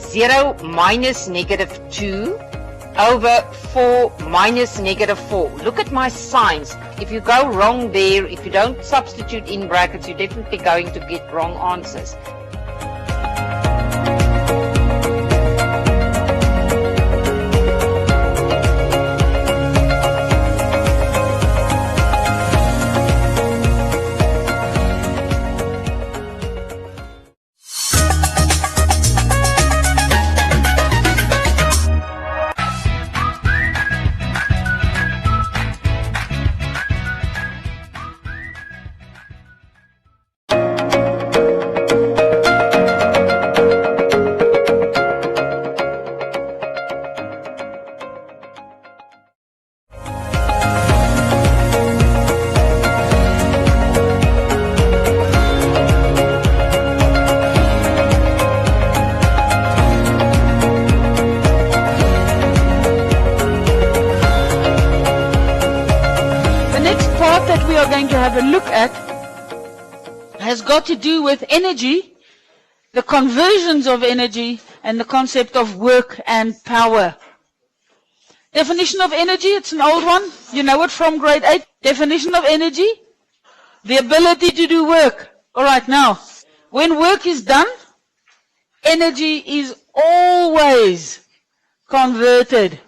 0 minus negative 2 over 4 minus negative 4. Look at my signs. If you go wrong there, if you don't substitute in brackets, you're definitely going to get wrong answers. Has got to do with energy, the conversions of energy, and the concept of work and power. Definition of energy, it's an old one. You know it from grade 8. Definition of energy, the ability to do work. All right, now, when work is done, energy is always converted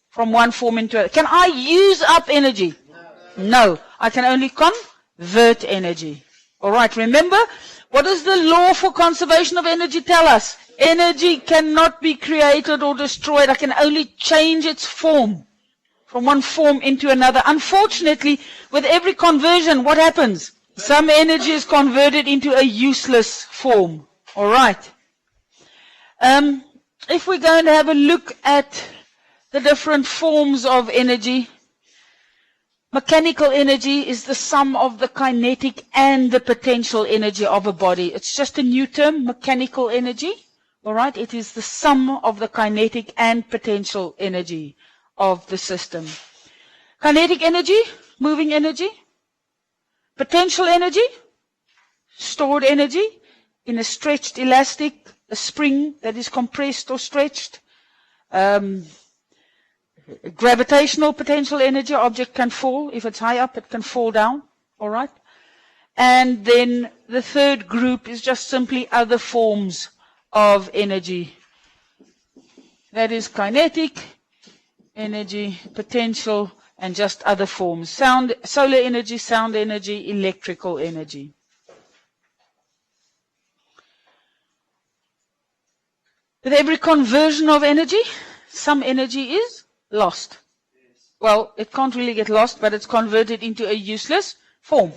from one form into another. Can I use up energy? No, I can only convert energy. All right, remember, what does the law for conservation of energy tell us? Energy cannot be created or destroyed. I can only change its form from one form into another. Unfortunately, with every conversion, what happens? Some energy is converted into a useless form. All right. If we're going to have a look at the different forms of energy, mechanical energy is the sum of the kinetic and the potential energy of a body. It's just a new term, mechanical energy. All right, it is the sum of the kinetic and potential energy of the system. Kinetic energy, moving energy. Potential energy, stored energy in a stretched elastic, a spring that is compressed or stretched. Gravitational potential energy, object can fall. If it's high up, it can fall down. All right. And then the third group is just simply other forms of energy. That is kinetic energy, potential, and just other forms. Solar energy, sound energy, electrical energy. With every conversion of energy, some energy is lost. Well, it can't really get lost, but it's converted into a useless form.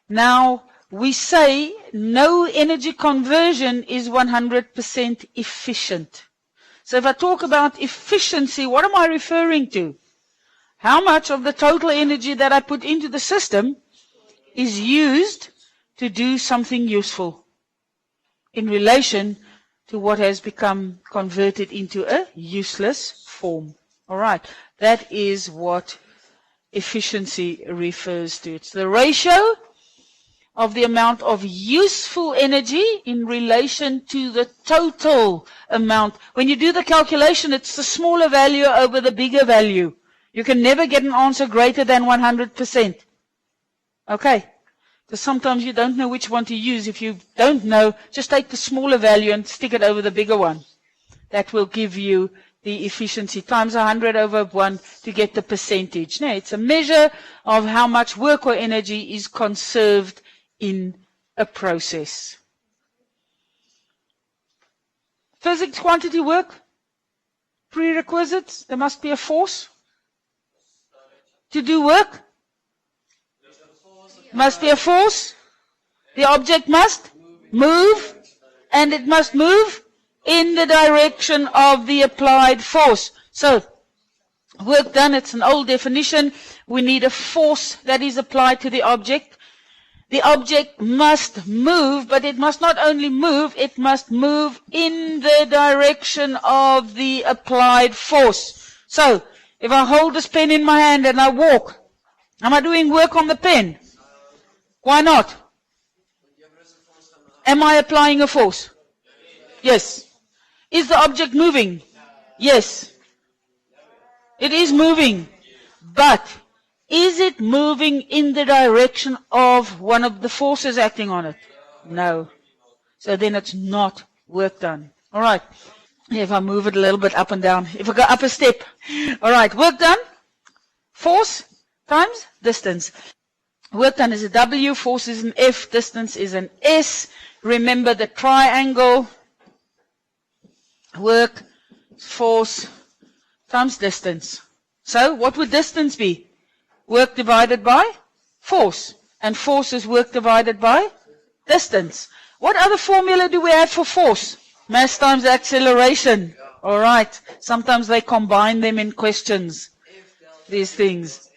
Now, we say no energy conversion is 100% efficient. So if I talk about efficiency, what am I referring to? How much of the total energy that I put into the system is used to do something useful in relation to what has become converted into a useless form. All right, that is what efficiency refers to. It's the ratio of the amount of useful energy in relation to the total amount. When you do the calculation, it's the smaller value over the bigger value. You can never get an answer greater than 100%. Okay? Because sometimes you don't know which one to use. If you don't know, just take the smaller value and stick it over the bigger one. That will give you the efficiency times 100 over 1 to get the percentage. Now, it's a measure of how much work or energy is conserved in a process. Physics, quantity, work. Prerequisites. There must be a force to do work. Must be a force. The object must move, and it must move in the direction of the applied force. So, work done, it's an old definition. We need a force that is applied to the object. The object must move, but it must not only move, it must move in the direction of the applied force. So, if I hold this pen in my hand and I walk, am I doing work on the pen? Why not? Am I applying a force? Yes. Is the object moving? Yes. It is moving. But is it moving in the direction of one of the forces acting on it? No. So then it's not work done. All right. If I move it a little bit up and down. If I go up a step. All right. Work done. Force times distance. Work done is a W. Force is an F. Distance is an S. Remember the triangle. Work, force times distance. So what would distance be? Work divided by force. And force is work divided by distance. What other formula do we have for force? Mass times acceleration. All right. Sometimes they combine them in questions, these things.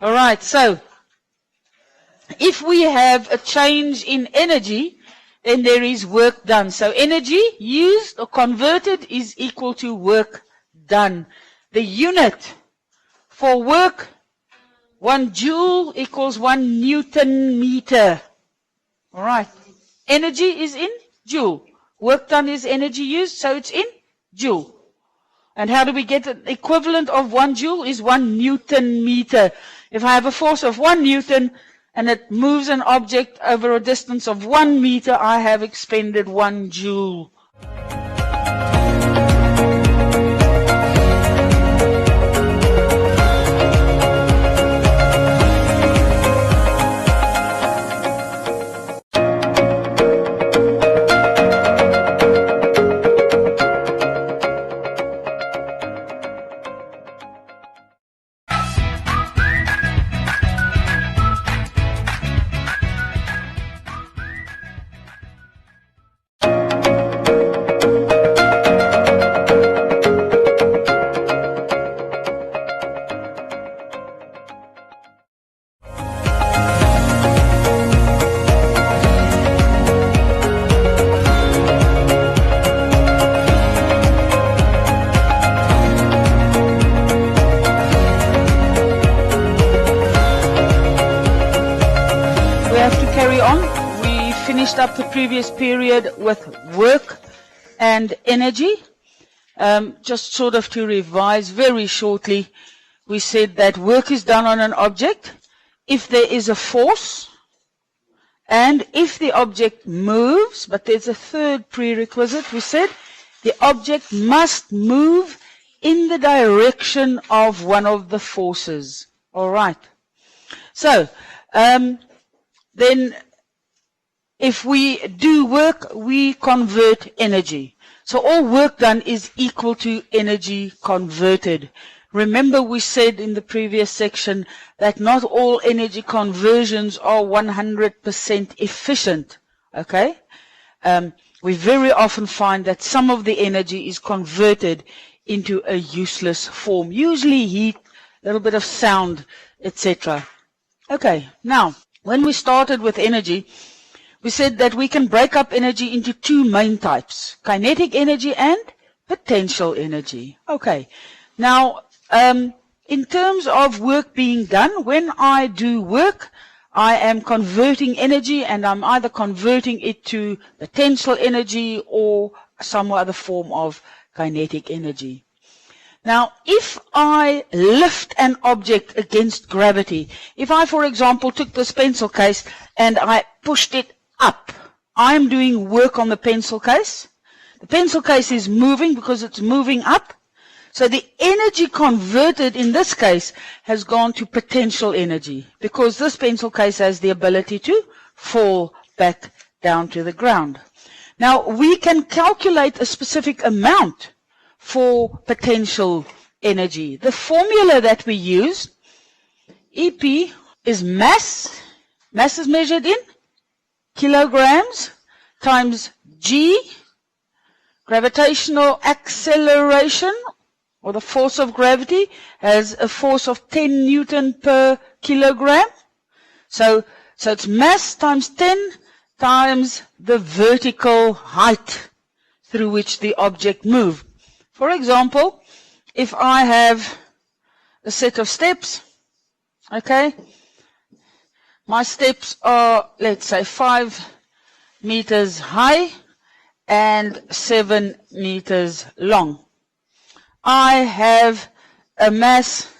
All right. So if we have a change in energy, then there is work done. So energy used or converted is equal to work done. The unit for work, 1 joule equals 1 Newton meter. All right. Energy is in joule. Work done is energy used, so it's in joule. And how do we get an equivalent of 1 joule is 1 Newton meter. If I have a force of 1 Newton and it moves an object over a distance of 1 meter, I have expended 1 joule. Up the previous period with work and energy. Just sort of to revise very shortly, we said that work is done on an object if there is a force and if the object moves, but there's a third prerequisite. We said the object must move in the direction of one of the forces. All right. So, then if we do work, we convert energy. So all work done is equal to energy converted. Remember we said in the previous section that not all energy conversions are 100% efficient. Okay? We very often find that some of the energy is converted into a useless form. Usually heat, a little bit of sound, etc. Okay, now, when we started with energy, we said that we can break up energy into 2 main types, kinetic energy and potential energy. Okay, now, in terms of work being done, when I do work, I am converting energy and I'm either converting it to potential energy or some other form of kinetic energy. Now, if I lift an object against gravity, if I, for example, took this pencil case and I pushed it up, I'm doing work on the pencil case. The pencil case is moving because it's moving up. So the energy converted in this case has gone to potential energy because this pencil case has the ability to fall back down to the ground. Now, we can calculate a specific amount for potential energy. The formula that we use, EP, is mass. Mass is measured in kilograms times G, gravitational acceleration, or the force of gravity, has a force of 10 Newton per kilogram. So it's mass times 10 times the vertical height through which the object moved. For example, if I have a set of steps, okay, my steps are, let's say, 5 meters high and 7 meters long. I have a mass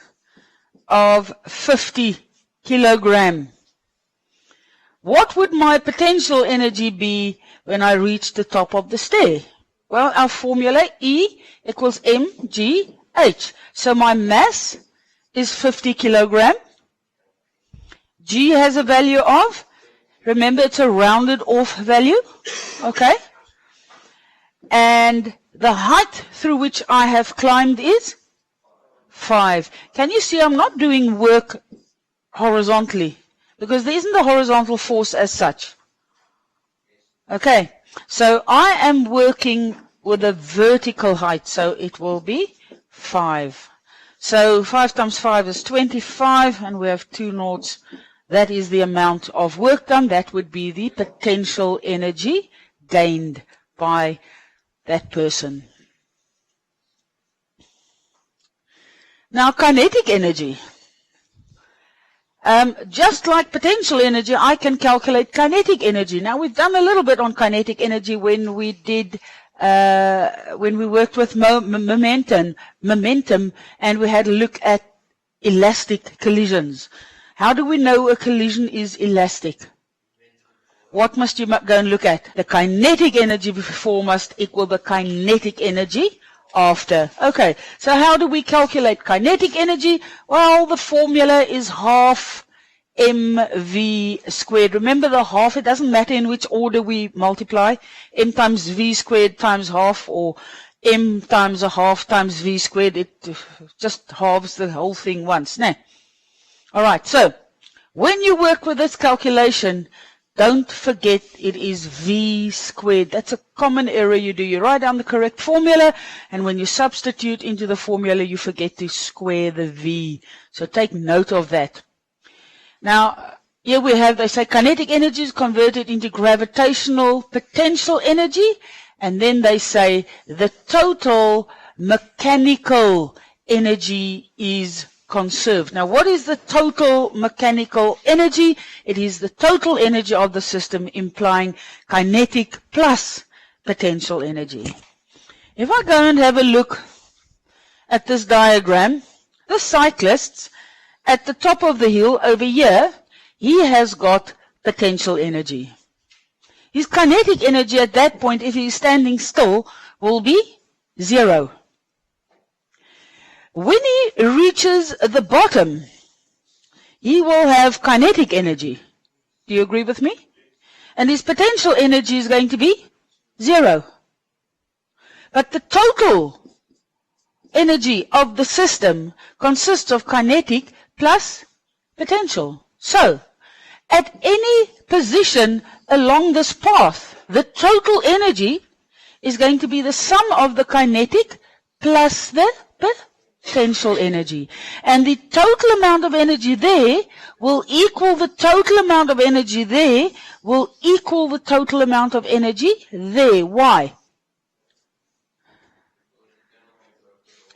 of 50 kilogram. What would my potential energy be when I reach the top of the stair? Well, our formula, E equals mgh. So my mass is 50 kilogram. G has a value of, remember it's a rounded off value, okay? And the height through which I have climbed is 5. Can you see I'm not doing work horizontally? Because there isn't a horizontal force as such. Okay, so I am working with a vertical height, so it will be 5. So 5 times 5 is 25, and we have 2 noughts. That is the amount of work done. That would be the potential energy gained by that person. Now, kinetic energy. Just like potential energy, I can calculate kinetic energy. Now, we've done a little bit on kinetic energy when we did, when we worked with momentum, and we had a look at elastic collisions. How do we know a collision is elastic? What must you go and look at? The kinetic energy before must equal the kinetic energy after. Okay, so how do we calculate kinetic energy? Well, the formula is half mv squared. Remember the half, it doesn't matter in which order we multiply. M times v squared times half, or m times a half times v squared. It just halves the whole thing once. Nah. All right, so when you work with this calculation, don't forget it is v squared. That's a common error you do. You write down the correct formula, and when you substitute into the formula, you forget to square the v. So take note of that. Now, here we have, they say kinetic energy is converted into gravitational potential energy, and then they say the total mechanical energy is conserved. Now, what is the total mechanical energy? It is the total energy of the system, implying kinetic plus potential energy. If I go and have a look at this diagram, the cyclist at the top of the hill over here, he has got potential energy. His kinetic energy at that point, if he is standing still, will be 0. When he reaches the bottom, he will have kinetic energy. Do you agree with me? And his potential energy is going to be 0. But the total energy of the system consists of kinetic plus potential. So, at any position along this path, the total energy is going to be the sum of the kinetic plus the potential energy. And the total amount of energy there will equal the total amount of energy there, will equal the total amount of energy there. Why?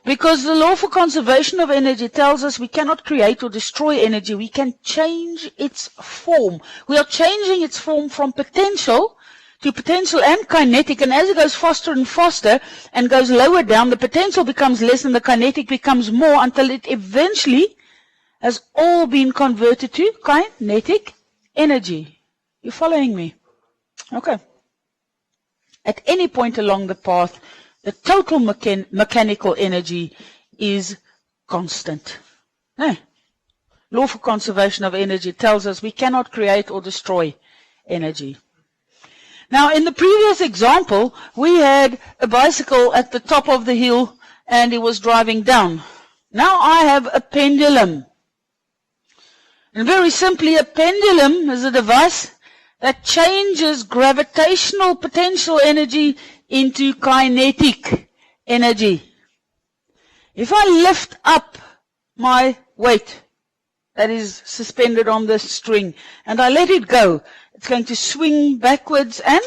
Because the law for conservation of energy tells us we cannot create or destroy energy. We can change its form. We are changing its form from potential to potential and kinetic, and as it goes faster and faster and goes lower down, the potential becomes less and the kinetic becomes more until it eventually has all been converted to kinetic energy. You following me? Okay. At any point along the path, the total mechanical energy is constant. No. Law for conservation of energy tells us we cannot create or destroy energy. Now, in the previous example, we had a bicycle at the top of the hill and it was driving down. Now I have a pendulum. And very simply, a pendulum is a device that changes gravitational potential energy into kinetic energy. If I lift up my weight that is suspended on this string and I let it go, it's going to swing backwards and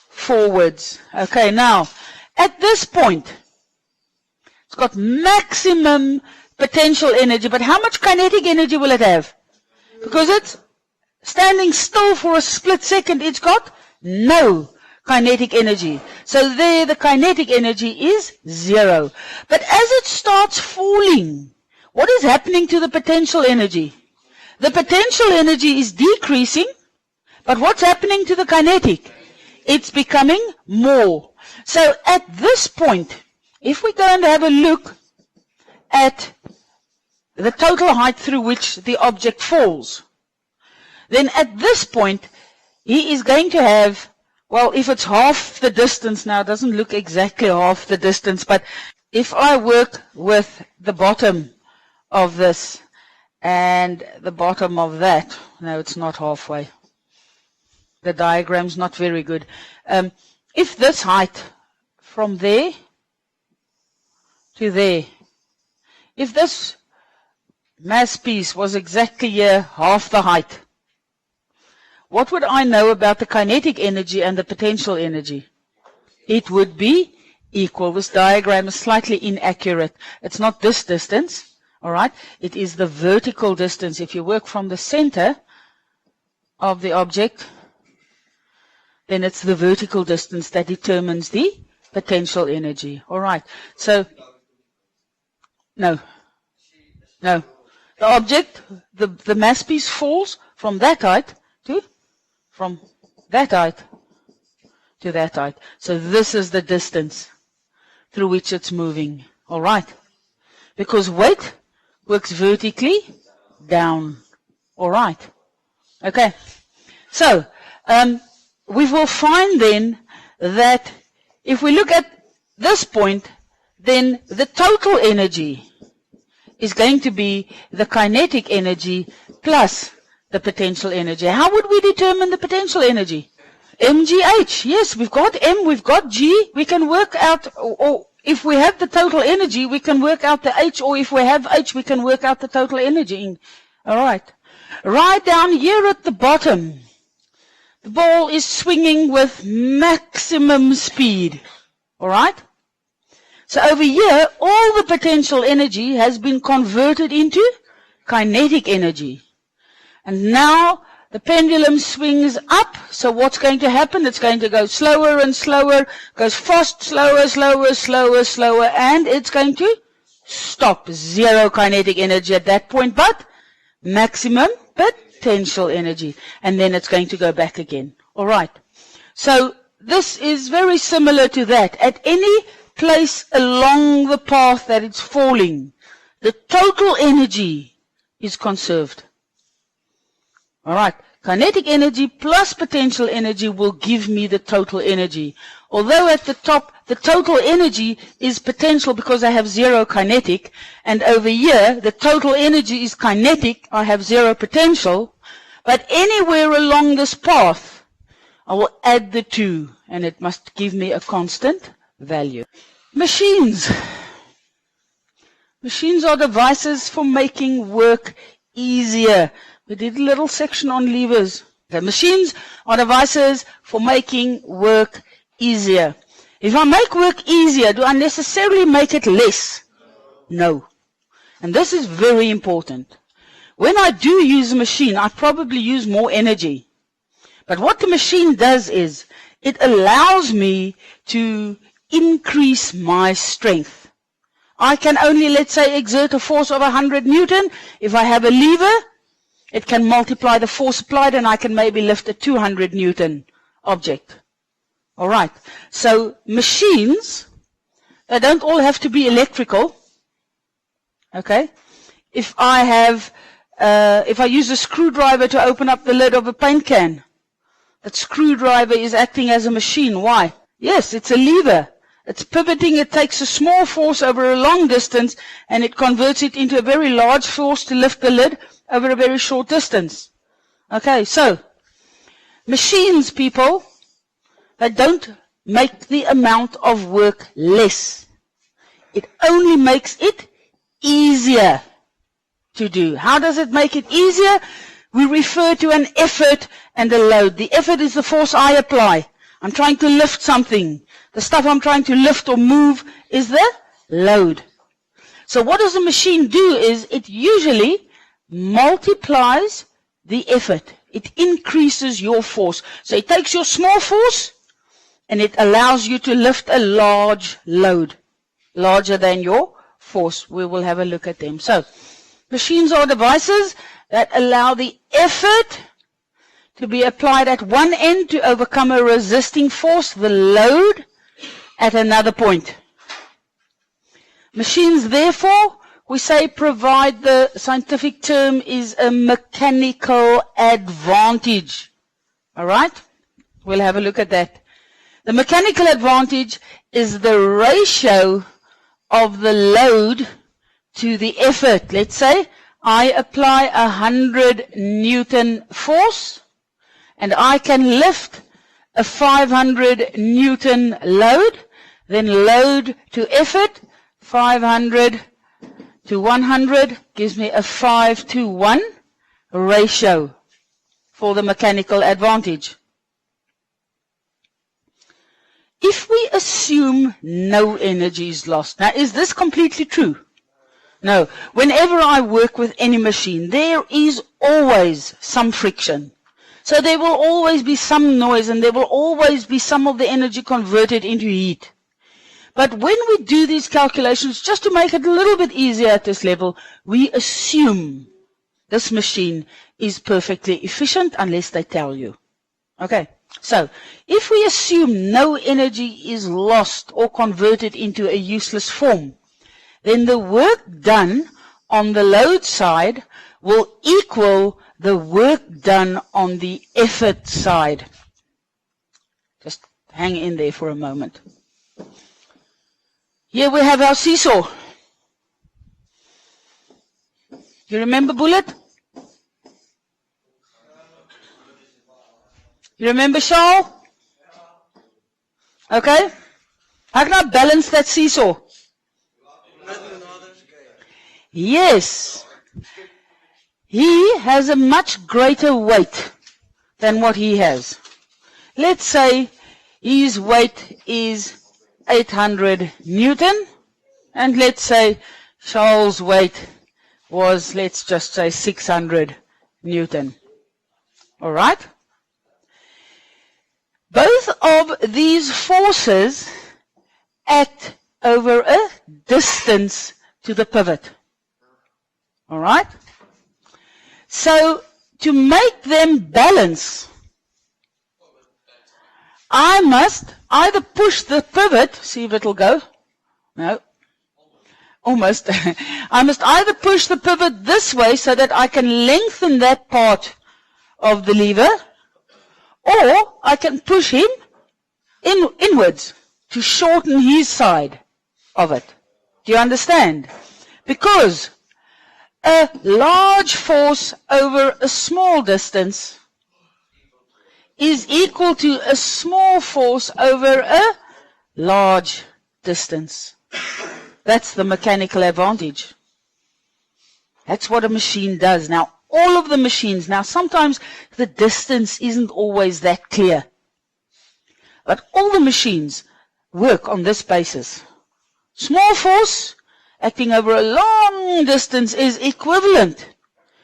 forwards. Okay, now, at this point, it's got maximum potential energy, but how much kinetic energy will it have? Because it's standing still for a split second, it's got no kinetic energy. So there the kinetic energy is 0. But as it starts falling, what is happening to the potential energy? The potential energy is decreasing, but what's happening to the kinetic? It's becoming more. So at this point, if we go and have a look at the total height through which the object falls, then at this point, he is going to have, well, if it's half the distance now, it doesn't look exactly half the distance, but if I work with the bottom of this and the bottom of that, no, it's not halfway. The diagram's not very good. If this height from there to there, if this mass piece was exactly here, half the height, what would I know about the kinetic energy and the potential energy? It would be equal. This diagram is slightly inaccurate. It's not this distance, all right? It is the vertical distance. If you work from the center of the object, then it's the vertical distance that determines the potential energy. All right. So, no. The object, the mass piece falls from that height to that height. So this is the distance through which it's moving. All right. Because weight works vertically down. All right. Okay. So, we will find then that if we look at this point, then the total energy is going to be the kinetic energy plus the potential energy. How would we determine the potential energy? mgh. Yes, we've got m, we've got g. We can work out, or if we have the total energy, we can work out the h, or if we have h, we can work out the total energy. All right. Right down here at the bottom, the ball is swinging with maximum speed. All right? So over here, all the potential energy has been converted into kinetic energy. And now the pendulum swings up. So what's going to happen? It's going to go slower and slower, goes fast, slower, and it's going to stop. 0 kinetic energy at that point, but maximum potential energy. And then it's going to go back again. All right. So this is very similar to that. At any place along the path that it's falling, the total energy is conserved. All right. Kinetic energy plus potential energy will give me the total energy. Although at the top, the total energy is potential because I have 0 kinetic, and over here, the total energy is kinetic, I have 0 potential, but anywhere along this path, I will add the 2, and it must give me a constant value. Machines. Machines are devices for making work easier. We did a little section on levers. The machines are devices for making work easier. If I make work easier, do I necessarily make it less? No. And this is very important. When I do use a machine, I probably use more energy. But what the machine does is, it allows me to increase my strength. I can only, let's say, exert a force of 100 Newton. If I have a lever, it can multiply the force applied, and I can maybe lift a 200 Newton object. All right. So machines, they don't all have to be electrical. Okay. If I use a screwdriver to open up the lid of a paint can, that screwdriver is acting as a machine. Why? Yes, it's a lever. It's pivoting. It takes a small force over a long distance, and it converts it into a very large force to lift the lid over a very short distance. Okay, so machines, people, they don't make the amount of work less. It only makes it easier to do. How does it make it easier? We refer to an effort and a load. The effort is the force I apply. I'm trying to lift something. The stuff I'm trying to lift or move is the load. So what does a machine do is it usually multiplies the effort. It increases your force. So it takes your small force and it allows you to lift a large load, larger than your force. We will have a look at them. So, machines are devices that allow the effort to be applied at one end to overcome a resisting force, the load, at another point. Machines, therefore, we say provide, the scientific term is a mechanical advantage. All right? We'll have a look at that. The mechanical advantage is the ratio of the load to the effort. Let's say I apply 100 Newton force and I can lift a 500 Newton load, then load to effort, 500 to 100 gives me a 5-to-1 ratio for the mechanical advantage. If we assume no energy is lost, now is this completely true? No. Whenever I work with any machine, there is always some friction. So there will always be some noise and there will always be some of the energy converted into heat. But when we do these calculations, just to make it a little bit easier at this level, we assume this machine is perfectly efficient unless they tell you. Okay, so if we assume no energy is lost or converted into a useless form, then the work done on the load side will equal the work done on the effort side. Just hang in there for a moment. Here we have our seesaw. You remember Bullet? You remember Charles? Okay. How can I balance that seesaw? Yes. He has a much greater weight than what he has. Let's say his weight is 800 Newton, and let's say Charles' weight was, let's just say, 600 Newton. All right? Both of these forces act over a distance to the pivot. All right? So, to make them balance, I must either push the pivot, see if it'll go. No. Almost. I must either push the pivot this way so that I can lengthen that part of the lever, or I can push him inwards to shorten his side of it. Do you understand? Because a large force over a small distance is equal to a small force over a large distance. That's the mechanical advantage. That's what a machine does. Now, all of the machines, now sometimes the distance isn't always that clear. But all the machines work on this basis. Small force acting over a long distance is equivalent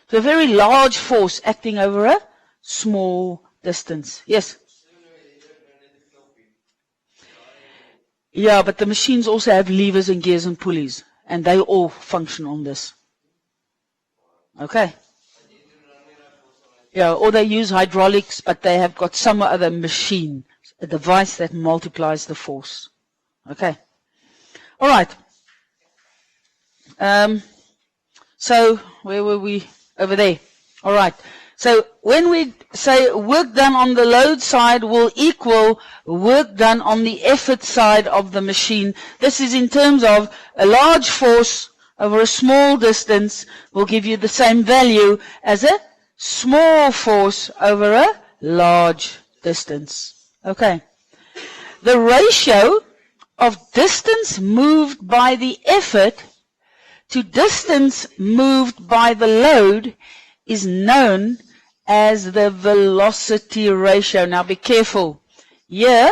to a very large force acting over a small distance. Yes? Yeah, but the machines also have levers and gears and pulleys, and they all function on this. Okay? Yeah, or they use hydraulics, but they have got some other machine, a device that multiplies the force. Okay? All right. So, where were we? Over there. All right. So, when we say work done on the load side will equal work done on the effort side of the machine, this is in terms of a large force over a small distance will give you the same value as a small force over a large distance. Okay. The ratio of distance moved by the effort to distance moved by the load is known as the velocity ratio. Now be careful. Here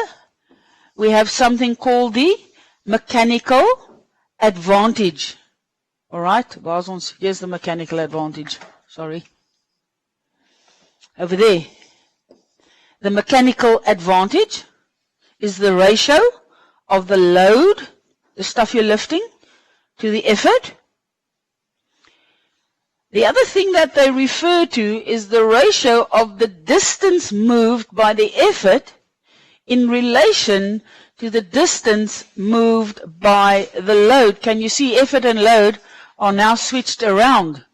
we have something called the mechanical advantage. Alright, here's the mechanical advantage. Sorry. Over there. The mechanical advantage is the ratio of the load, the stuff you're lifting, to the effort. The other thing that they refer to is the ratio of the distance moved by the effort in relation to the distance moved by the load. Can you see effort and load are now switched around?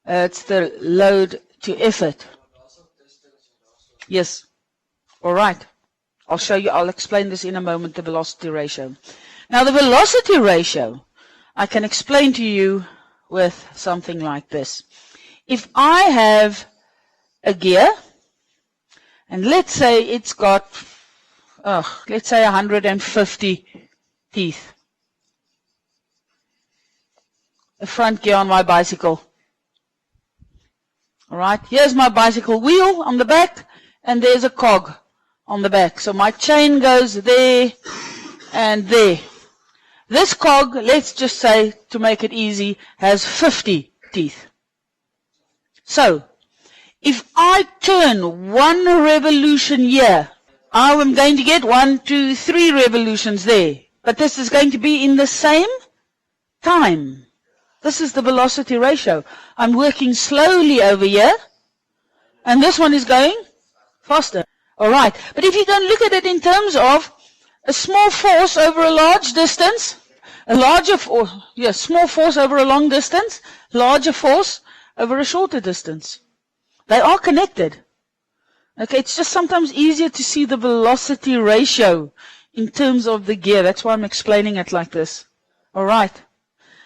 It's the load to effort. Yes. All right. I'll show you, I'll explain this in a moment, the velocity ratio. Now the velocity ratio, I can explain to you with something like this. If I have a gear, and let's say it's got, let's say 150 teeth. The front gear on my bicycle. Alright, here's my bicycle wheel on the back, and there's a cog on the back. So my chain goes there and there. This cog, let's just say, to make it easy, has 50 teeth. So, if I turn 1 revolution here, I am going to get 1, 2, 3 revolutions there. But this is going to be in the same time. This is the velocity ratio. I'm working slowly over here, and this one is going faster. Alright, but if you don't look at it in terms of a small force over a large distance, small force over a long distance, larger force over a shorter distance. They are connected. Okay, it's just sometimes easier to see the velocity ratio in terms of the gear. That's why I'm explaining it like this. Alright.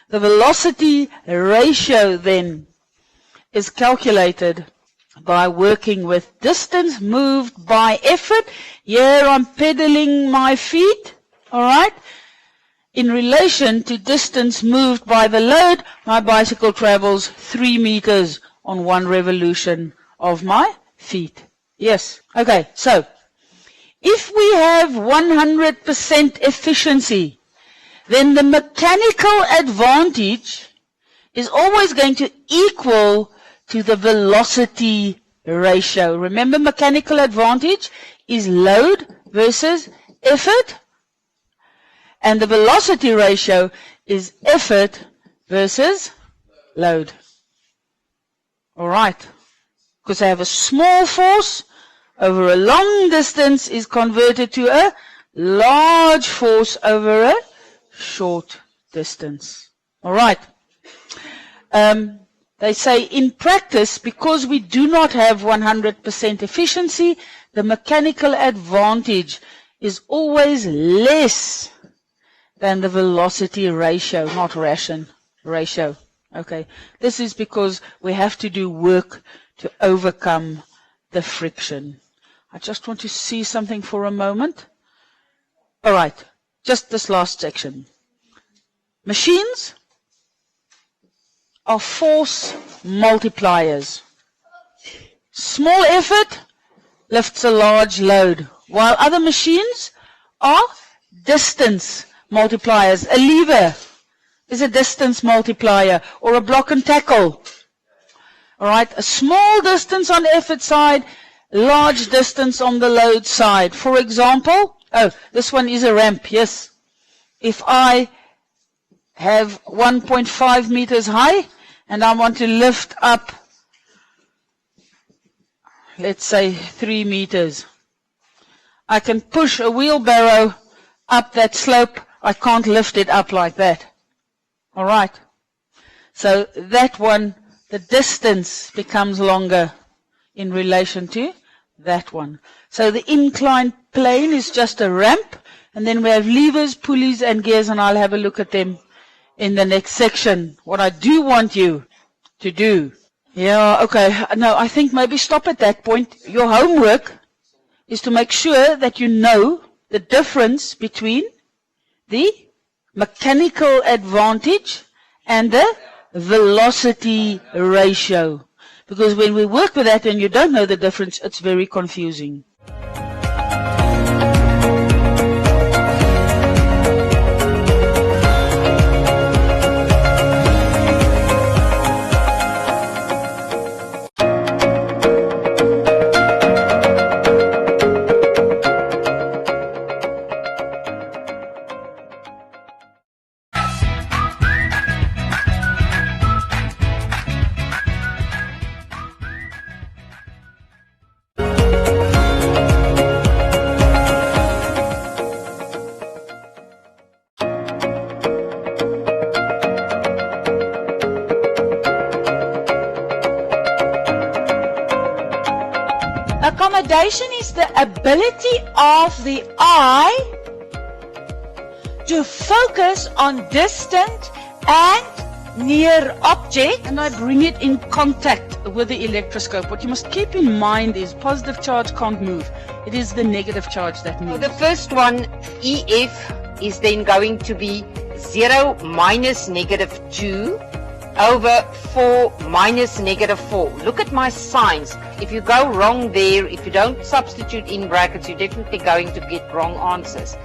The velocity ratio then is calculated by working with distance moved by effort. Here I'm pedaling my feet, alright? In relation to distance moved by the load, my bicycle travels 3 meters on 1 revolution of my feet. Yes, okay, so if we have 100% efficiency, then the mechanical advantage is always going to equal to the velocity ratio. Remember, mechanical advantage is load versus effort, and the velocity ratio is effort versus load. Alright, because I have a small force over a long distance is converted to a large force over a short distance. Alright. They say in practice, because we do not have 100% efficiency, the mechanical advantage is always less than the velocity ratio, not ration, ratio. Okay. This is because we have to do work to overcome the friction. I just want to see something for a moment. Alright. Just this last section. Machines are force multipliers. Small effort lifts a large load, while other machines are distance multipliers. A lever is a distance multiplier, or a block and tackle. Alright, a small distance on the effort side, large distance on the load side. For example, this one is a ramp, yes. If I have 1.5 meters high and I want to lift up, let's say 3 meters, I can push a wheelbarrow up that slope. I can't lift it up like that. Alright. So that one, the distance becomes longer in relation to that one. So the inclined plane is just a ramp, and then we have levers, pulleys, and gears, and I'll have a look at them in the next section. What I do want you to do. Yeah, okay. No, I think maybe stop at that point. Your homework is to make sure that you know the difference between the mechanical advantage and the velocity ratio. Because when we work with that and you don't know the difference, it's very confusing. accommodation is the ability of the eye to focus on distant and near object, and I bring it in contact with the electroscope. What you must keep in mind is positive charge can't move. It is the negative charge that moves. So the first one, EF, is then going to be 0 minus negative 2 over 4 minus negative 4. Look at my signs. If you go wrong there, if you don't substitute in brackets, you're definitely going to get wrong answers.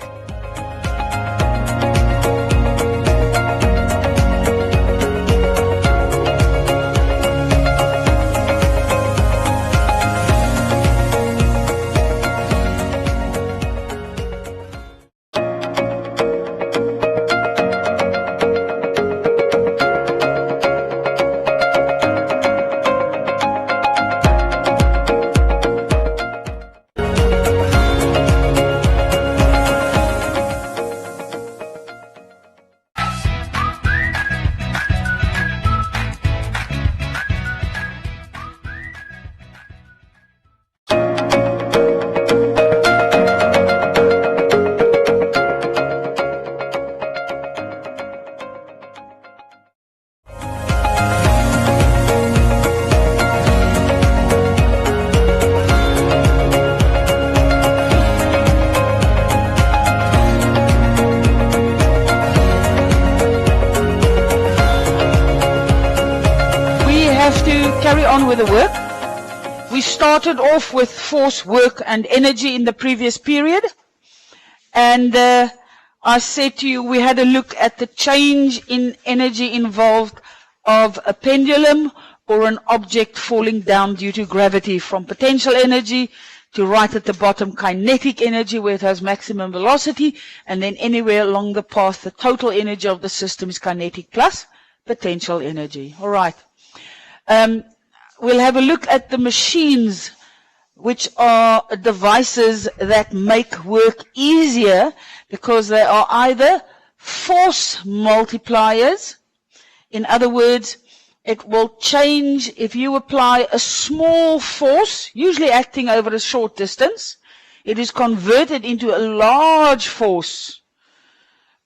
Carry on with the work. We started off with force, work and energy in the previous period, and I said to you we had a look at the change in energy involved of a pendulum or an object falling down due to gravity, from potential energy to right at the bottom kinetic energy where it has maximum velocity, and then anywhere along the path the total energy of the system is kinetic plus potential energy. All right. We'll have a look at the machines, which are devices that make work easier because they are either force multipliers. In other words, it will change if you apply a small force, usually acting over a short distance. It is converted into a large force,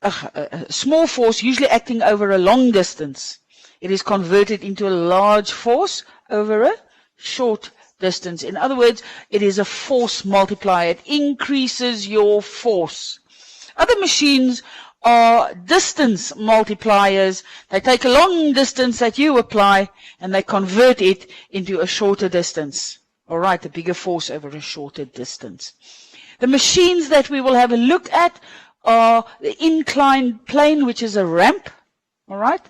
a small force, usually acting over a long distance. It is converted into a large force over a short distance. In other words, it is a force multiplier. It increases your force. Other machines are distance multipliers. They take a long distance that you apply and they convert it into a shorter distance. All right, a bigger force over a shorter distance. The machines that we will have a look at are the inclined plane, which is a ramp. All right.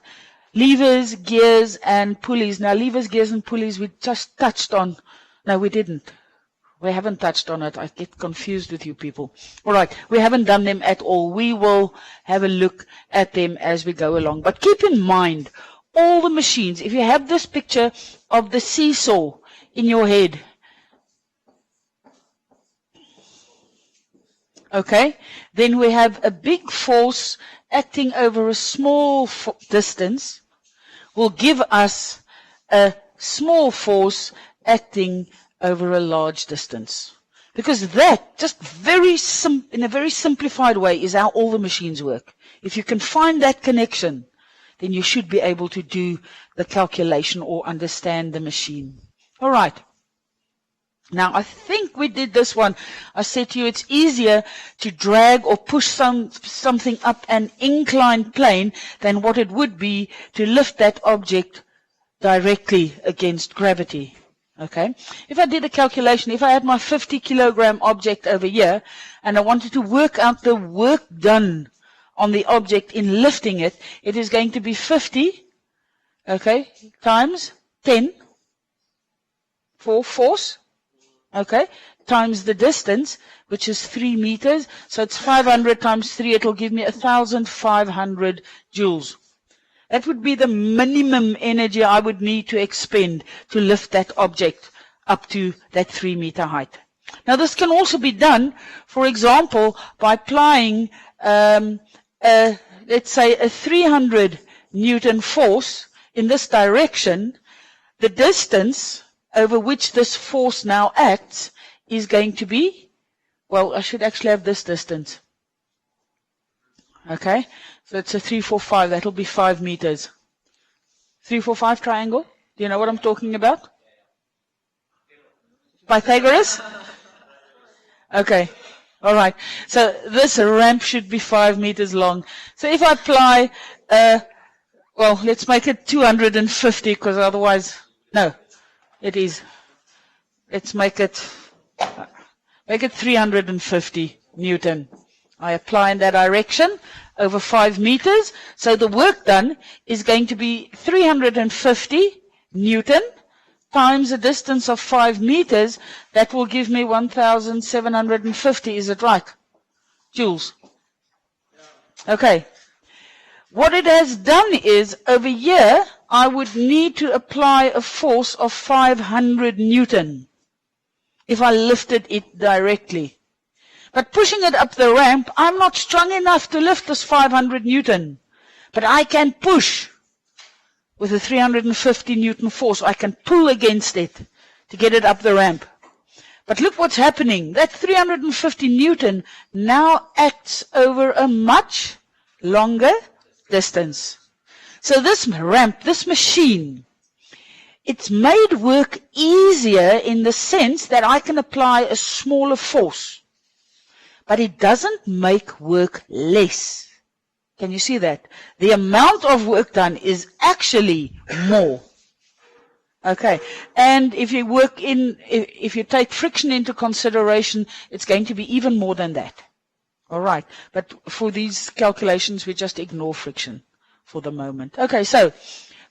Levers, gears, and pulleys. Now, levers, gears, and pulleys we just touched on. No, we didn't. We haven't touched on it. I get confused with you people. All right, we haven't done them at all. We will have a look at them as we go along. But keep in mind, all the machines, if you have this picture of the seesaw in your head, okay, then we have a big force acting over a small distance will give us a small force acting over a large distance. Because that, just in a very simplified way, is how all the machines work. If you can find that connection, then you should be able to do the calculation or understand the machine. All right. Now, I think we did this one. I said to you it's easier to drag or push something up an inclined plane than what it would be to lift that object directly against gravity. Okay? If I did a calculation, if I had my 50 kilogram object over here and I wanted to work out the work done on the object in lifting it, it is going to be 50, okay, times 10 for force. Okay, times the distance, which is 3 meters. So it's 500 times 3. It will give me 1,500 joules. That would be the minimum energy I would need to expend to lift that object up to that 3 meter height. Now, this can also be done, for example, by applying, let's say, a 300 Newton force in this direction. The distance over which this force now acts is going to be, well, I should actually have this distance. Okay, so it's a 3, 4, 5. That'll be 5 meters. 3, 4, 5 triangle. Do you know what I'm talking about? Pythagoras? Okay. All right. So this ramp should be 5 meters long. So if I apply, well, let's make it 250, because otherwise, no, it is. Let's make it 350 Newton. I apply in that direction over 5 meters. So the work done is going to be 350 Newton times a distance of 5 meters. That will give me 1,750. Is it right? Joules. Okay. What it has done is, over here, I would need to apply a force of 500 Newton if I lifted it directly. But pushing it up the ramp, I'm not strong enough to lift this 500 Newton. But I can push with a 350 Newton force. I can pull against it to get it up the ramp. But look what's happening. That 350 Newton now acts over a much longer distance. So this ramp, this machine, it's made work easier in the sense that I can apply a smaller force. But it doesn't make work less. Can you see that? The amount of work done is actually more. Okay. And if you if you take friction into consideration, it's going to be even more than that. All right. But for these calculations, we just ignore friction for the moment. Okay. So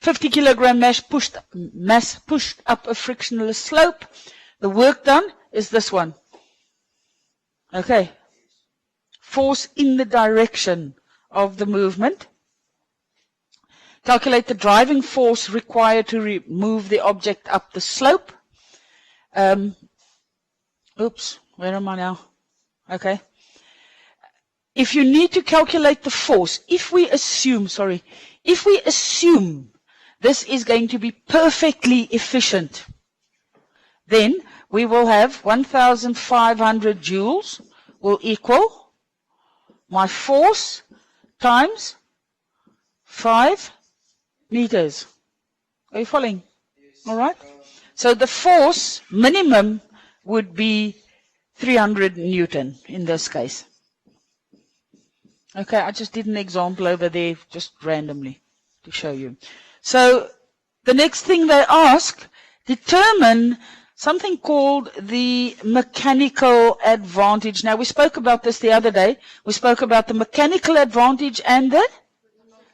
50 kilogram mass pushed up a frictionless slope. The work done is this one. Okay. Force in the direction of the movement. Calculate the driving force required to move the object up the slope. Oops, where am I now? Okay. If you need to calculate the force, if we assume this is going to be perfectly efficient, then we will have 1,500 joules will equal my force times 5 meters. Are you following? Yes. All right. So the force minimum would be 300 Newton in this case. Okay, I just did an example over there just randomly to show you. So the next thing they ask, determine something called the mechanical advantage. Now, we spoke about this the other day. We spoke about the mechanical advantage and the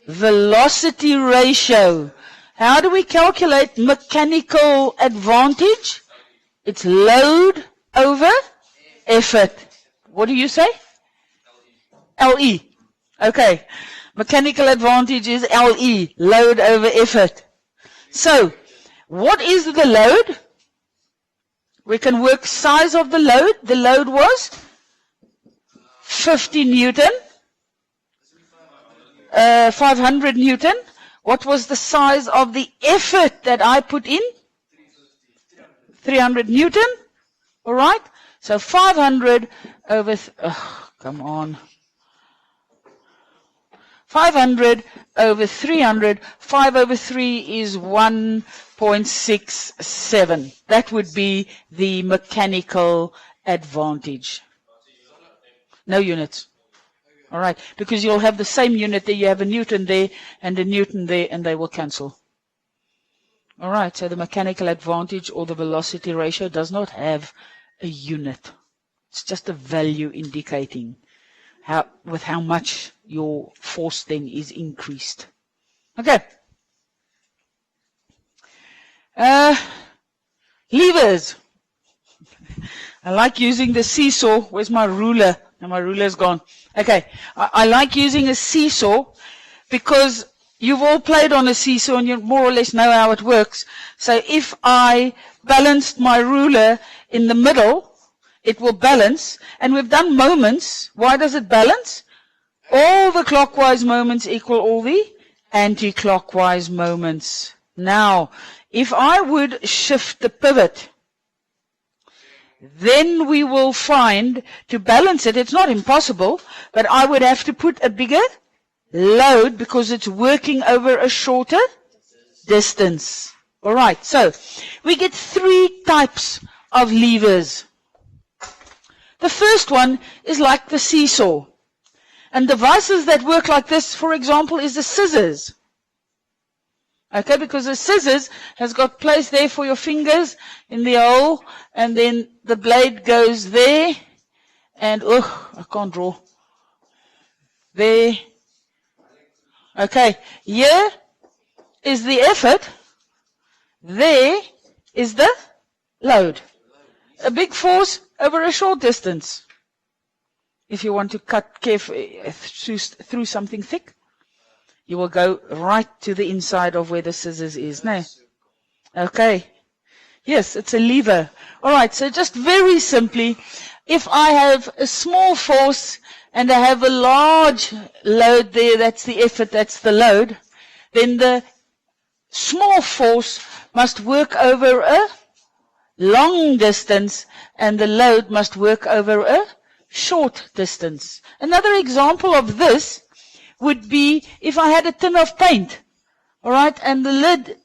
velocity ratio. How do we calculate mechanical advantage? It's load over effort. What do you say? LE. Okay. Mechanical advantage is LE, load over effort. So, what is the load? We can work size of the load. The load was 50 Newton. 500 Newton. What was the size of the effort that I put in? 300 Newton. All right. So 500 over, come on. 500 over 300. 5 over 3 is 1.67. That would be the mechanical advantage. No units. All right, because you'll have the same unit there. You have a Newton there and a Newton there, and they will cancel. All right, so the mechanical advantage or the velocity ratio does not have a unit. It's just a value indicating with how much your force then is increased. Okay. Levers. I like using the seesaw. Where's my ruler? Now my ruler's gone. Okay. I like using a seesaw because you've all played on a seesaw and you more or less know how it works. So if I balanced my ruler in the middle, it will balance. And we've done moments. Why does it balance? All the clockwise moments equal all the anti-clockwise moments. Now, if I would shift the pivot then we will find, to balance it, it's not impossible, but I would have to put a bigger load because it's working over a shorter distance. All right, so we get 3 types of levers. The first one is like the seesaw. And devices that work like this, for example, is the scissors. Okay, because the scissors has got place there for your fingers in the hole, and then the blade goes there, and, I can't draw. There. Okay, here is the effort. There is the load. A big force over a short distance. If you want to cut carefully through something thick, you will go right to the inside of where the scissors is. No? Okay. Yes, it's a lever. All right, so just very simply, if I have a small force and I have a large load there, that's the effort, that's the load, then the small force must work over a long distance and the load must work over a short distance. Another example of this would be if I had a tin of paint, all right, and the lid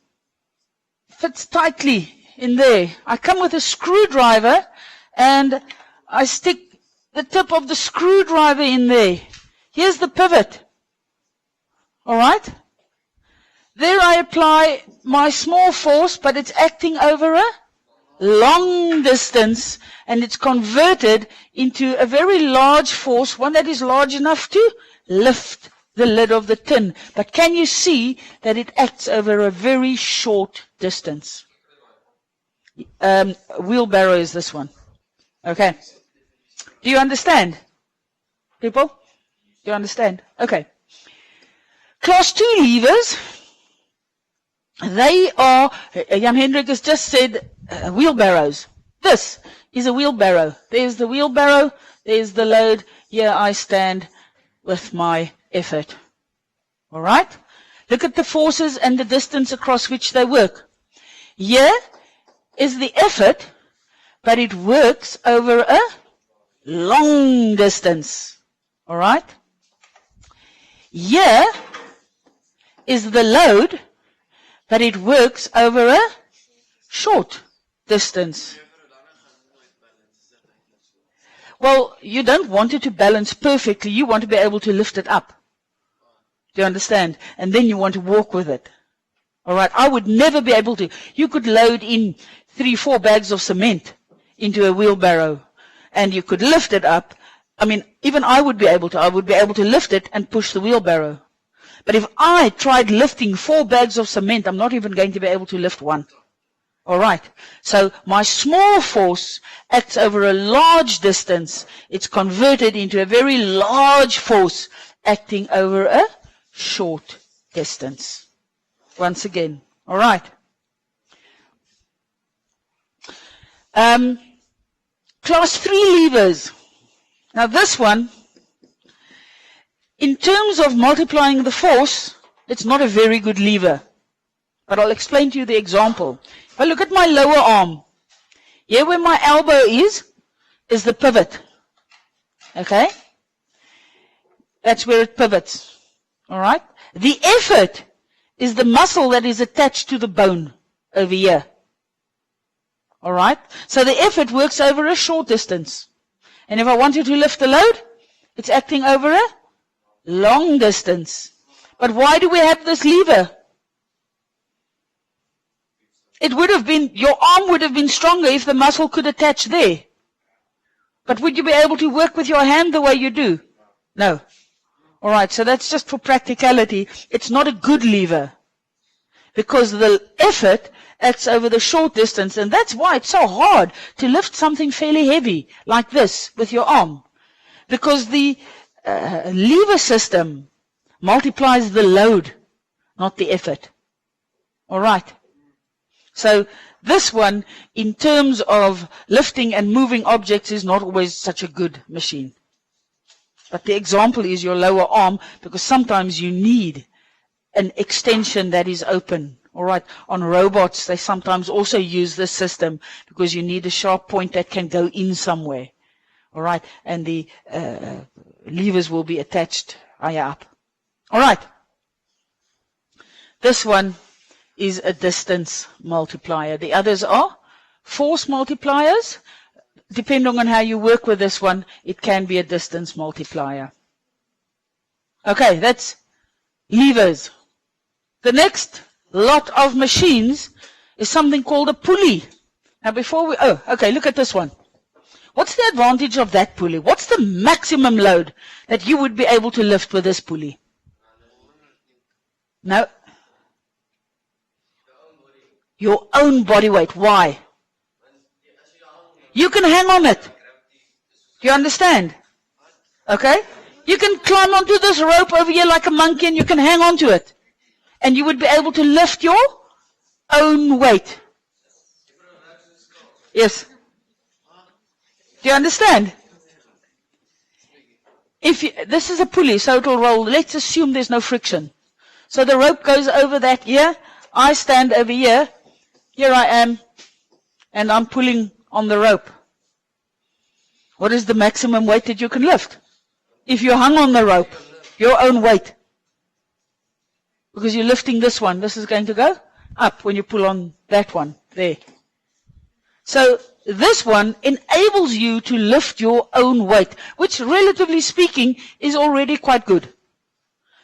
fits tightly in there. I come with a screwdriver and I stick the tip of the screwdriver in there. Here's the pivot, all right. There I apply my small force, but it's acting over a long distance, and it's converted into a very large force, one that is large enough to lift the lid of the tin. But can you see that it acts over a very short distance? Wheelbarrow is this one. Okay. Do you understand, people? Do you understand? Okay. Class 2 levers. They are, Jan Hendrik has just said, wheelbarrows. This is a wheelbarrow. There's the wheelbarrow, there's the load. Here I stand with my effort. All right? Look at the forces and the distance across which they work. Here is the effort, but it works over a long distance. All right? Here is the load, but it works over a short distance. Well, you don't want it to balance perfectly. You want to be able to lift it up. Do you understand? And then you want to walk with it. All right. I would never be able to. You could load in 3-4 bags of cement into a wheelbarrow and you could lift it up. I mean, even I would be able to. I would be able to lift it and push the wheelbarrow. But if I tried lifting 4 bags of cement, I'm not even going to be able to lift one. All right. So my small force acts over a large distance. It's converted into a very large force acting over a short distance. Once again. All right. Class 3 levers. Now this one, in terms of multiplying the force, it's not a very good lever. But I'll explain to you the example. If I look at my lower arm, here where my elbow is the pivot. Okay? That's where it pivots. Alright? The effort is the muscle that is attached to the bone over here. Alright? So the effort works over a short distance. And if I wanted to lift the load, it's acting over a long distance. But why do we have this lever? It would have been, your arm would have been stronger if the muscle could attach there. But would you be able to work with your hand the way you do? No. Alright, so that's just for practicality. It's not a good lever. Because the effort acts over the short distance, and that's why it's so hard to lift something fairly heavy, like this, with your arm. Because the lever system multiplies the load, not the effort. Alright. So this one, in terms of lifting and moving objects, is not always such a good machine. But the example is your lower arm, because sometimes you need an extension that is open All right. On robots, they sometimes also use this system because you need a sharp point that can go in somewhere. All right. And the levers will be attached higher up. All right. This one is a distance multiplier. The others are force multipliers. Depending on how you work with this one, it can be a distance multiplier. Okay, that's levers. The next lot of machines is something called a pulley. Now before we, okay, look at this one. What's the advantage of that pulley? What's the maximum load that you would be able to lift with this pulley? No. Your own body weight. Why? You can hang on it. Do you understand? Okay? You can climb onto this rope over here like a monkey and you can hang on to it. And you would be able to lift your own weight. Yes. Do you understand? This is a pulley, so it will roll. Let's assume there's no friction. So the rope goes over that here. I stand over here. Here I am. And I'm pulling on the rope. What is the maximum weight that you can lift? If you hung on the rope, your own weight. Because you're lifting this one. This is going to go up when you pull on that one. There. So this one enables you to lift your own weight, which relatively speaking is already quite good.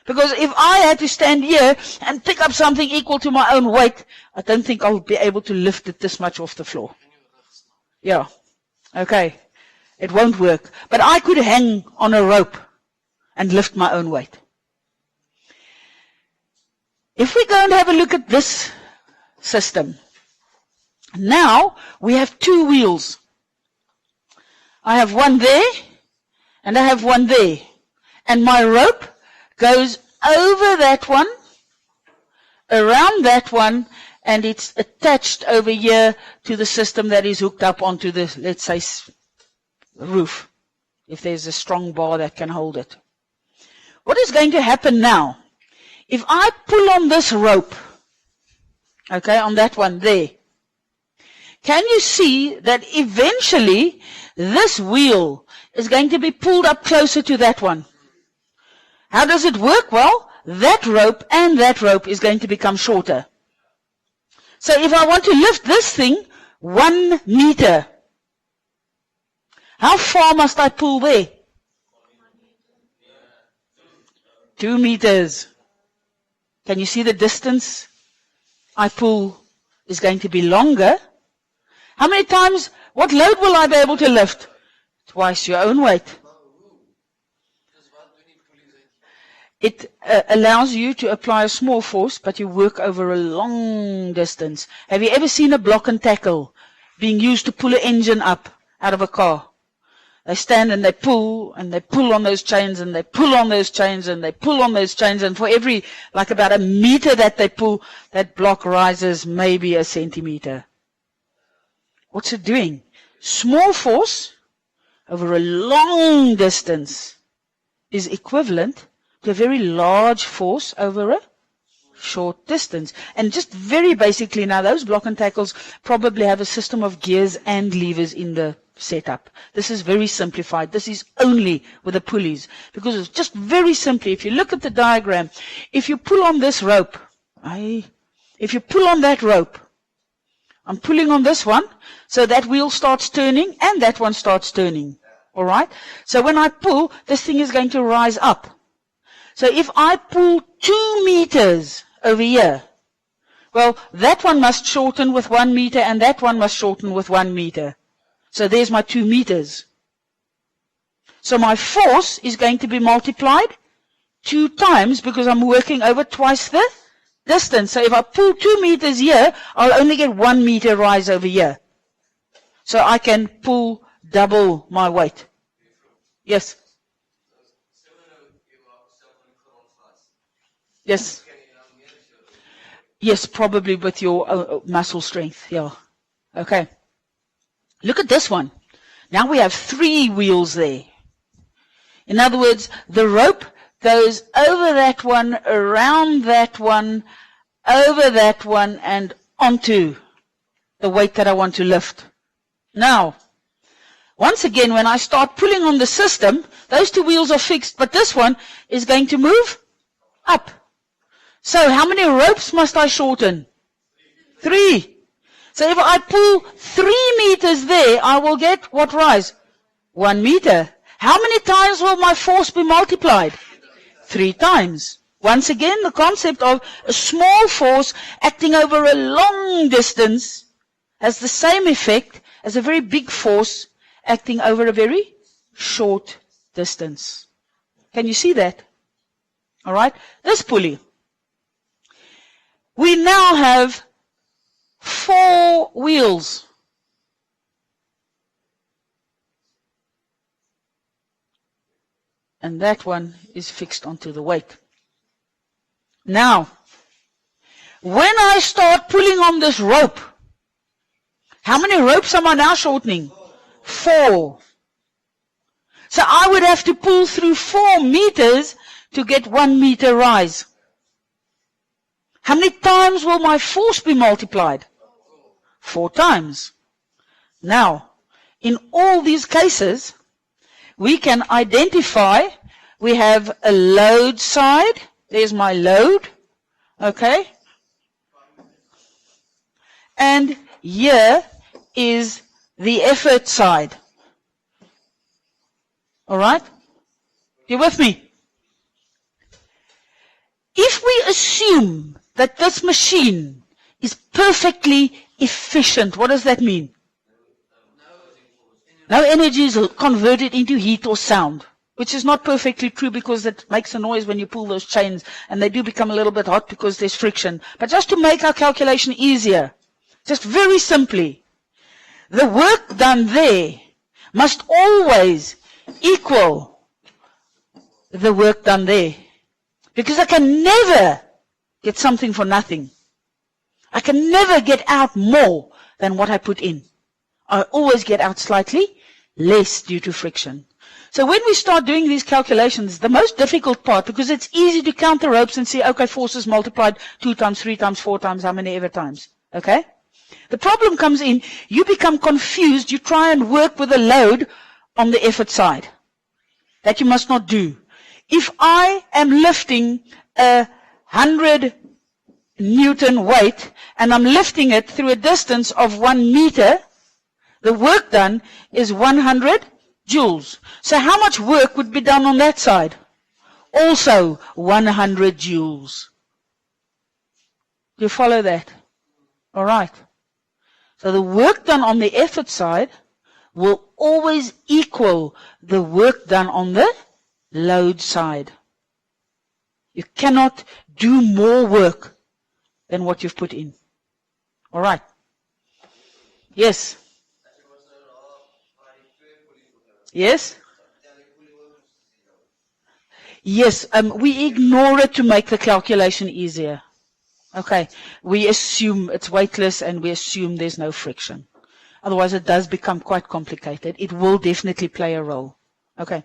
Because if I had to stand here and pick up something equal to my own weight, I don't think I'll be able to lift it this much off the floor. Yeah. Okay. It won't work. But I could hang on a rope and lift my own weight. If we go and have a look at this system, now we have two wheels. I have one there and I have one there. And my rope goes over that one, around that one, and it's attached over here to the system that is hooked up onto the, let's say, roof, if there's a strong bar that can hold it. What is going to happen now? If I pull on this rope, okay, on that one there, can you see that eventually this wheel is going to be pulled up closer to that one? How does it work? Well, that rope and that rope is going to become shorter. So if I want to lift this thing 1 meter, how far must I pull there? 2 meters. Can you see the distance I pull is going to be longer? How many times, what load will I be able to lift? Twice your own weight. It allows you to apply a small force, but you work over a long distance. Have you ever seen a block and tackle being used to pull an engine up out of a car? They stand and they pull on those chains, and they pull on those chains, and they pull on those chains, and for every, like about a meter that they pull, that block rises maybe a centimeter. What's it doing? Small force over a long distance is equivalent to a very large force over a short distance. And just very basically now, those block and tackles probably have a system of gears and levers in the setup. This is very simplified. This is only with the pulleys. Because it's just very simply, if you look at the diagram, if you pull on this rope, if you pull on that rope, I'm pulling on this one, so that wheel starts turning and that one starts turning. All right? So when I pull, this thing is going to rise up. So if I pull 2 meters over here, well, that one must shorten with 1 meter and that one must shorten with 1 meter. So there's my 2 meters. So my force is going to be multiplied 2 times because I'm working over twice the distance. So if I pull 2 meters here, I'll only get 1 meter rise over here. So I can pull double my weight. Yes. Yes. Yes, probably with your muscle strength. Yeah. Okay. Look at this one. Now we have 3 wheels there. In other words, the rope goes over that one, around that one, over that one and onto the weight that I want to lift. Now, once again, when I start pulling on the system, those two wheels are fixed, but this one is going to move up. So how many ropes must I shorten? 3. So if I pull 3 meters there, I will get what rise? 1 meter. How many times will my force be multiplied? 3 times. Once again, the concept of a small force acting over a long distance has the same effect as a very big force acting over a very short distance. Can you see that? All right. This pulley. We now have 4 wheels. And that one is fixed onto the weight. Now, when I start pulling on this rope, how many ropes am I now shortening? 4. So I would have to pull through 4 meters to get 1 meter rise. How many times will my force be multiplied? 4 times. Now, in all these cases, we can identify, we have a load side. There's my load. Okay? And here is the effort side. All right? You with me? If we assume that this machine is perfectly efficient, what does that mean? No energy is converted into heat or sound, which is not perfectly true because it makes a noise when you pull those chains, and they do become a little bit hot because there's friction. But just to make our calculation easier, just very simply, the work done there must always equal the work done there. Because I can never get something for nothing. I can never get out more than what I put in. I always get out slightly less due to friction. So when we start doing these calculations, the most difficult part, because it's easy to count the ropes and see, okay, forces multiplied 2 times, 3 times, 4 times, how many ever times. Okay? The problem comes in, you become confused, you try and work with a load on the effort side. That you must not do. If I am lifting a 100 Newton weight, and I'm lifting it through a distance of 1 meter, the work done is 100 joules. So how much work would be done on that side? Also 100 joules. Do you follow that? All right. So the work done on the effort side will always equal the work done on the load side. You cannot do more work than what you've put in. All right. Yes. Yes? Yes, we ignore it to make the calculation easier. Okay, we assume it's weightless and we assume there's no friction. Otherwise it does become quite complicated. It will definitely play a role. Okay,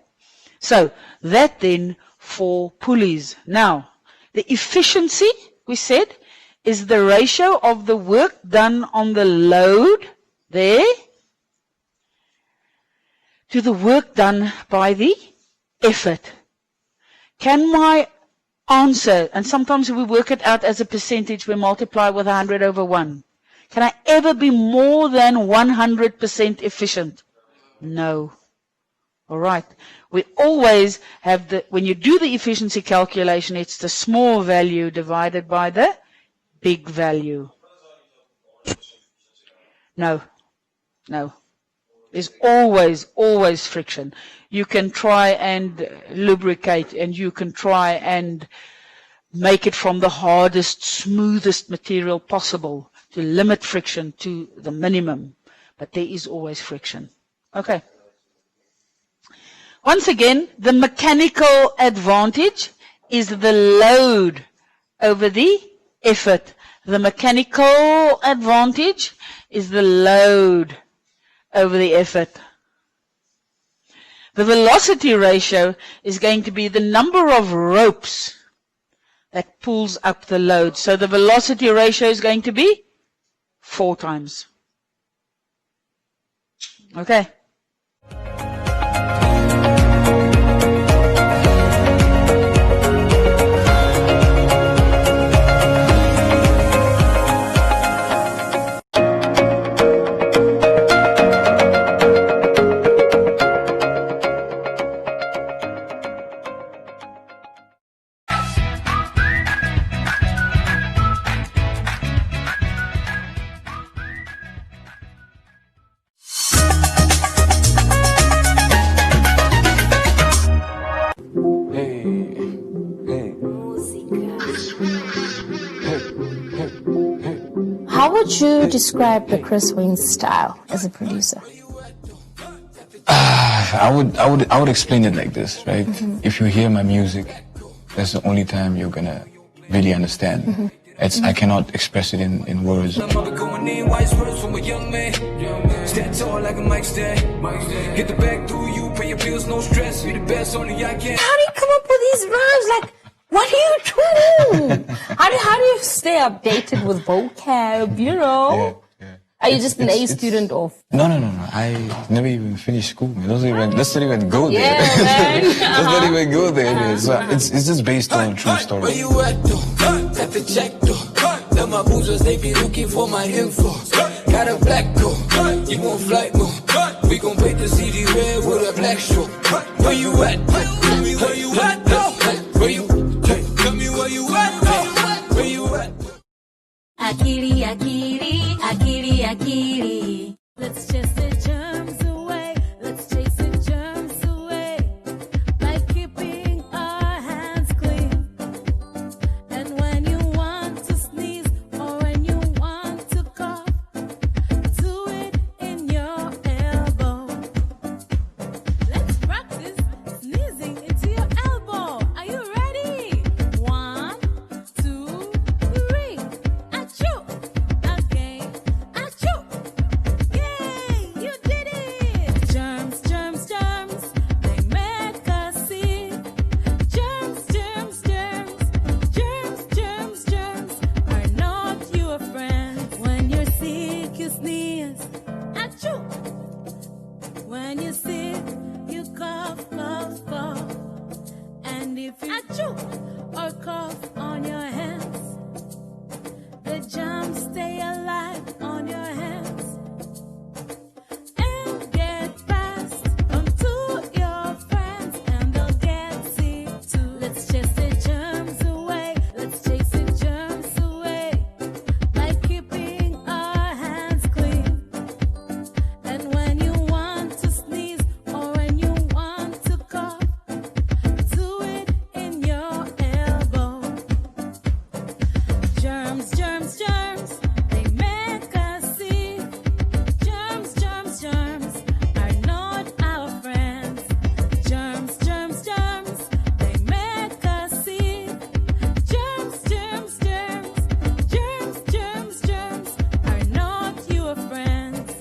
so that then for pulleys. Now, the efficiency, we said, is the ratio of the work done on the load there to the work done by the effort. Can my answer, and sometimes we work it out as a percentage, we multiply with 100 over 1. Can I ever be more than 100% efficient? No. All right. We always have when you do the efficiency calculation, it's the small value divided by the big value. No. No. There's always friction. You can try and lubricate, and you can try and make it from the hardest, smoothest material possible to limit friction to the minimum. But there is always friction. Okay. Once again, the mechanical advantage is the load over the effort. The mechanical advantage is the load over the effort. The velocity ratio is going to be the number of ropes that pulls up the load. So the velocity ratio is going to be 4 times. Okay. How would you describe the Chris Wayne style as a producer? I would explain it like this, right? If you hear my music, that's the only time you're gonna really understand. I cannot express it in words. Stand tall like a mic stand. Get the bag through you, pay your bills, no stress. Be the best, only I can. How do you come up with these rhymes? Like, what are you doing? How do you stay updated with vocab, you know? Yeah. Are you just an A student or? No. I never even finished school. Let's not even go there. Yeah, man. Let's not even go there. So it's just based on true story. Where you at though? At the check though. Now my boozers, they be looking for my info. Got a black coat, you want flight mode. We gon' paint the CD red with a black stroke. Where you at? Where you at though? Where you? Tell me where you at though? Where you at? Akili, akili, akili, akili. Let's chase the germs away. Let's chase the germs away by keeping our hands clean. And when you want to sneeze or when you want to cough, do it in your elbow. Let's practice sneezing into your elbow. Are you ready? 1, 2, 3. Achoo! Again. Achoo! Yay! You did it! Germs, germs, germs. They make us sick. Germs, germs, germs. Germs, germs, germs are not your friends. When you're sick, you sneeze. Achoo! When you're sick, you cough, cough, cough. And if you achoo or cough on your hands, the germs stay alive on your hands and get passed on to your friends, and they'll get sick too. Let's chase the germs away. Let's chase the germs away by keeping our hands clean. And when you want to sneeze or when you want to cough, do it in your elbow. Germs, germs, germs, they make us sick. Germs, germs, germs are not our friends. Germs, germs, germs, they make us sick. Germs, germs, germs, germs, germs, germs are not your friends.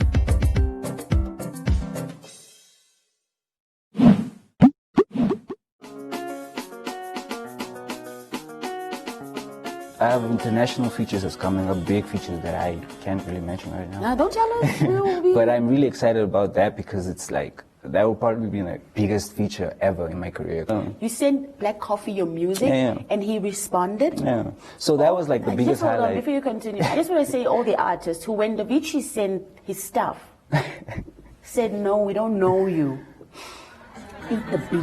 I have international features that's coming up, big features that I can't really mention right now. Now, don't tell us. We'll be... But I'm really excited about that because it's like, that will probably be the biggest feature ever in my career. You sent Black Coffee your music, Yeah. and he responded. Yeah. So that was like the biggest Just hold on, highlight. before you continue. I just want to say all the artists who, when Davichi sent his stuff, said, no, we don't know you. Eat the beat.